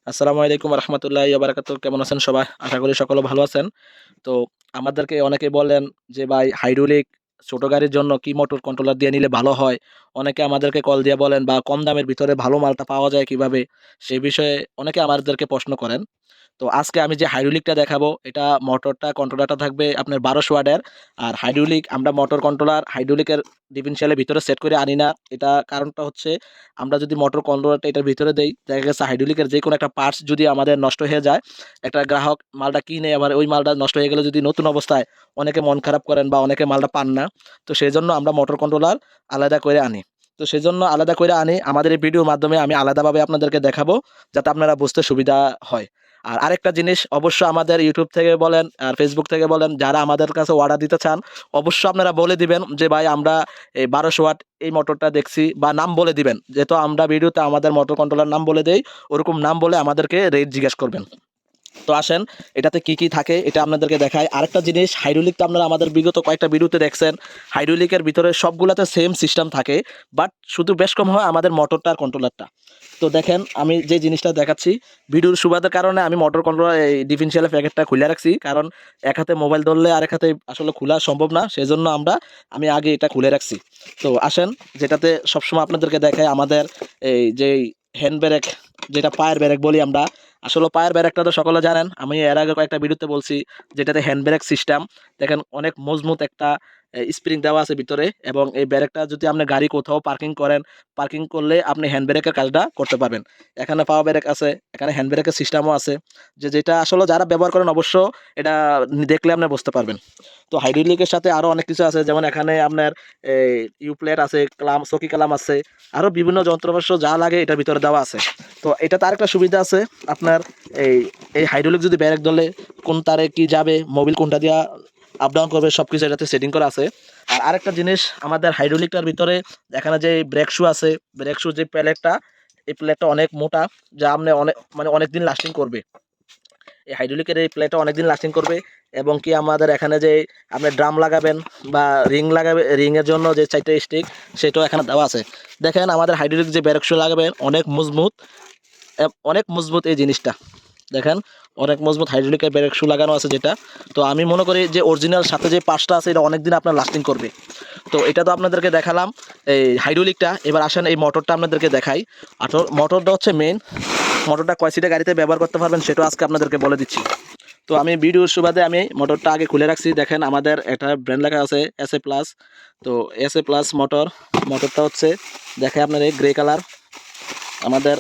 আসসালামু আলাইকুম রহমতুল্লাহি ওয়া বারাকাতুহু। কেমন আছেন সবাই? আশা করি সকলে ভালো আছেন। তো আমাদেরকে অনেকে বলেন যে ভাই হাইড্রোলিক ছোট গাড়ির জন্য কি মোটর কন্ট্রোলার দিয়ে নিলে ভালো হয়? অনেকে আমাদেরকে কল দিয়ে বলেন বা কম দামের ভিতরে ভালো মালটা পাওয়া যায় কিভাবে? সে বিষয়ে অনেকে আমাদেরকে প্রশ্ন করেন। তো আজকে আমি যে হাইড্রোলিকটা দেখাবো এটা মোটরটা কন্ট্রোলারটা থাকবে আপনার 1200 ওয়াটের। আর হাইড্রোলিক আমরা মোটর কন্ট্রোলার হাইড্রোলিকের ডিফারেনশিয়ালের ভিতরে সেট করে আনি না। এটা কারণটা হচ্ছে আমরা যদি মোটর কন্ট্রোলারটা এটার ভিতরে দেই, দেখা গেছে হাইড্রোলিকের যেকোনো একটা পার্টস যদি আমাদের নষ্ট হয়ে যায়, একটা গ্রাহক মালটা কিনে আবার ওই মালটা নষ্ট হয়ে গেলে যদি নতুন অবস্থায় অনেকে মন খারাপ করেন বা অনেকে মালটা পান না। তো সেজন্য আমরা মোটর কন্ট্রোলার আলাদা করে আনি। তো সেজন্য আলাদা করে আনি। আমাদের এই ভিডিওর মাধ্যমে আমি আলাদাভাবে আপনাদেরকে দেখাবো যাতে আপনারা বুঝতে সুবিধা হয়। আর আরেকটা জিনিস অবশ্যই আমাদের ইউটিউব থেকে বলেন আর ফেসবুক থেকে বলেন যারা আমাদের কাছে অর্ডার দিতে চান, অবশ্যই আপনারা বলে দিবেন যে ভাই আমরা এই 1200 ওয়াট এই মোটরটা দেখছি বা নাম বলে দিবেন। যেহেতু আমরা ভিডিওতে আমাদের মোটর কন্ট্রোলার নাম বলে দেই, ওরকম নাম বলে আমাদেরকে রেট জিজ্ঞেস করবেন। তো আসেন এটাতে কি কি থাকে এটা আপনাদেরকে দেখাই। আরেকটা জিনিস, হাইড্রোলিক তো আপনারা আমাদের বিগত কয়েকটা ভিডিওতে দেখছেন, হাইড্রোলিকের ভিতরে সবগুলাতে সেম সিস্টেম থাকে, বাট শুধু বেশ কম হয় আমাদের মোটরটা আর কন্ট্রোলারটা। তো দেখেন আমি যে জিনিসটা দেখাচ্ছি, ভিডিওর সুবাদের কারণে আমি মোটর কন্ট্রোলার এই ডিফারেনশিয়ালের প্যাকেটটা খুলে রাখছি, কারণ এক হাতে মোবাইল ধরলে আরেক হাতে আসলে খোলা সম্ভব না, সেজন্য আমি আগে এটা খুলে রাখছি। তো আসেন যেটাতে সবসময় আপনাদেরকে দেখাই আমাদের এই যে হ্যান্ড ব্রেক, যেটা পায়ের ব্রেক বলি আমরা। আসলে পায়ের ব্রেকটা তো সকলে জানেন, আমি এর আগে কয়েকটা ভিডিওতে বলছি যেটাতে হ্যান্ড ব্রেক সিস্টেম। দেখেন অনেক মজবুত একটা স্প্রিং দেওয়া আছে ভিতরে, এবং এই ব্রেকটা যদি আপনি গাড়ি কোথাও পার্কিং করেন, পার্কিং করলে আপনি হ্যান্ড ব্রেকের কাজটা করতে পারবেন। এখানে পাওয়ার ব্রেক আছে, এখানে হ্যান্ড ব্রেকের সিস্টেমও আছে, যেটা আসলে যারা ব্যবহার করেন অবশ্য এটা দেখলে আপনি বুঝতে পারবেন। তো হাইড্রোলিকের সাথে আরও অনেক কিছু আছে, যেমন এখানে আপনার ইউ প্লেট আছে, ক্লাম চকি কালাম আছে, আরও বিভিন্ন যন্ত্রাংশ যা লাগে এটার ভিতরে দেওয়া আছে। তো এটা তার একটা সুবিধা আছে আপনার, এই এই হাইড্রোলিক যদি ব্রেক ধরলে কোন তারে কি যাবে, মোবিল কোনটা দিয়া আপ ডাউন করবে, সব কিছু এটাতে সেটিং করা আছে। আর আরেকটা জিনিস, আমাদের হাইড্রোলিকটার ভিতরে এখানে যে ব্রেক শু আছে, ব্রেক শু যে প্লেটটা, এই প্লেটটা অনেক মোটা, যা আপনি অনেক মানে অনেক দিন লাস্টিং করবে। এই হাইড্রোলিকের এই প্লেটটা অনেকদিন লাস্টিং করবে। এবং কি আমাদের এখানে যে আপনি ড্রাম লাগাবেন বা রিং লাগাবে, রিংয়ের জন্য যে 4টে স্টিক, সেটাও এখানে দেওয়া আছে। দেখেন আমাদের হাইড্রোলিক যে ব্রেক শু লাগাবেন অনেক মজবুত, অনেক মজবুত এই জিনিসটা। দেখেন অনেক মজবুত হাইড্রোলিকের ব্রেক শু লাগানো আছে যেটা। তো আমি মনে করি যে অরিজিনাল সাথে যে পার্টসটা আছে এটা অনেক দিন আপনার লাস্টিং করবে। তো এটা তো আপনাদেরকে দেখালাম এই হাইড্রোলিকটা। এবার আসেন এই মোটরটা আপনাদেরকে দেখাই। আর মোটরটা হচ্ছে মেইন, মোটরটা কয় সিটে গাড়িতে ব্যবহার করতে পারবেন সেটাও আজকে আপনাদেরকে বলে দিচ্ছি। তো আমি ভিডিওর সুবাদে আমি মোটরটা আগে খুলে রাখছি। দেখেন আমাদের একটা ব্র্যান্ড লেখা আছে এস এ প্লাস। তো এস এ প্লাস মোটর, মোটরটা হচ্ছে দেখে আপনার এই গ্রে কালার। আমাদের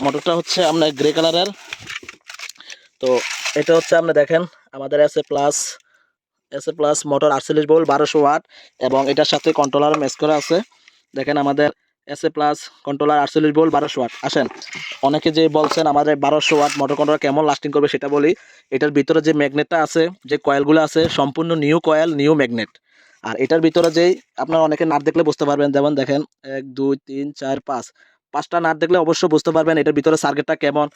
মোটরটা হচ্ছে আপনার গ্রে কালারের। তো এটা হচ্ছে আপনি দেখেন আমাদের S A plus motor 48 volt 1200 watt, এবং এটার সাথে কন্ট্রোলার ম্যাচ করা আছে। দেখেন আমাদের S A plus controller 48 volt 1200 watt. আসেন অনেকে যে বলছেন আমাদের 1200 ওয়াট মোটর কন্ট্রোলার কেমন লাস্টিং করবে সেটা বলি। এটার ভিতরে যে ম্যাগনেটটা আছে, যে কয়েলগুলো আছে, সম্পূর্ণ নিউ কয়েল, নিউ ম্যাগনেট। আর এটার ভিতরে যেই আপনার অনেকে নাট দেখলে বুঝতে পারবেন, যেমন দেখেন 1 2 3 4 5, 5টা নাট দেখলে অবশ্যই বুঝতে পারবেন এটার ভিতরে সার্কিটটা কেমন।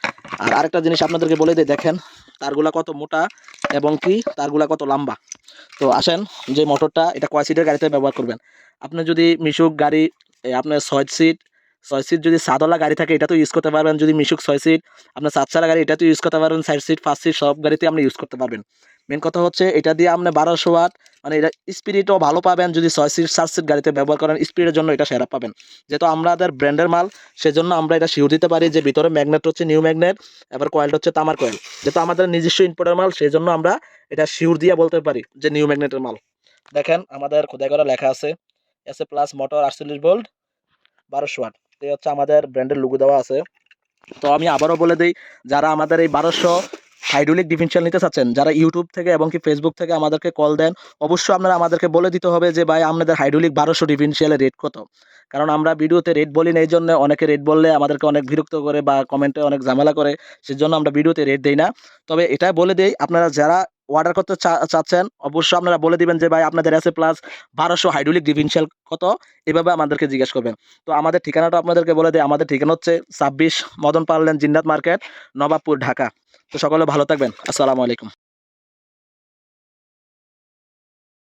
আর আরেকটা জিনিস আপনাদেরকে বলে দিই, দেখেন তারগুলা কত মোটা এবং কি তারগুলা কত লম্বা। তো আসেন যে মোটরটা এটা কয় সিটের গাড়িতে ব্যবহার করবেন। আপনি যদি মিশুক গাড়ি, আপনার 6 সিট, 6 সিট যদি সাদওয়ালা গাড়ি থাকে এটা তো ইউজ করতে পারবেন। যদি মিশুক 6 সিট, আপনার 7 চালা গাড়ি এটা তো ইউজ করতে পারবেন। 4 সিট 5 সিট সব গাড়িতে আপনি ইউজ করতে পারবেন। মেন কথা হচ্ছে এটা দিয়ে আপনি 1200 ওয়াট মানে এটা স্পিডও ভালো পাবেন। যদি 6 সিট 7 সিট গাড়িতে ব্যবহার করেন স্পিডের জন্য এটা সেরা পাবেন। যেহেতু আমাদের ব্র্যান্ডের মাল, সেজন্য আমরা এটা শিওর দিতে পারি যে ভিতরে ম্যাগনেট হচ্ছে নিউ ম্যাগনেট, এবার কয়েলটা হচ্ছে তামার কয়েল। যেহেতু আমাদের নিজস্ব ইম্পোর্টের মাল, সেই জন্য আমরা এটা শিওর দিয়ে বলতে পারি যে নিউ ম্যাগনেটের মাল। দেখেন আমাদের খোদাই করা লেখা আছে S A plus motor 48 volt 1200 watt. এই হচ্ছে আমাদের ব্র্যান্ডের লোগো দেওয়া আছে। তো আমি আবারও বলে দিই, যারা আমাদের এই 1200 হাইড্রোলিক ডিফারেনশিয়াল নিতে চাচ্ছেন, যারা ইউটিউব থেকে এবং কি ফেসবুক থেকে আমাদেরকে কল দেন, অবশ্যই আপনারা আমাদেরকে বলে দিতে হবে যে ভাই আপনাদের হাইড্রোলিক 1200 ডিফারেনশিয়ালের রেট কত। কারণ আমরা ভিডিওতে রেট বলি না, এই জন্য অনেকে রেট বললে আমাদেরকে অনেক বিরক্ত করে বা কমেন্টে অনেক ঝামেলা করে, সেজন্য আমরা ভিডিওতে রেট দেই না। তবে এটা বলে দেই, আপনারা যারা অর্ডার করতে চাচ্ছেন অবশ্যই আপনারা বলে দিবেন যে ভাই আপনাদের এসে প্লাস 1200 হাইড্রোলিক ডিফারেনশিয়াল কত, এভাবে আমাদেরকে জিজ্ঞেস করবেন। তো আমাদের ঠিকানাটা আপনাদেরকে বলে দিই, আমাদের ঠিকানা হচ্ছে 26 মদন পার্ক লেন, জিন্নাত মার্কেট, নবাবপুর, ঢাকা। তো সকলে ভালো থাকবেন। আসসালামু আলাইকুম।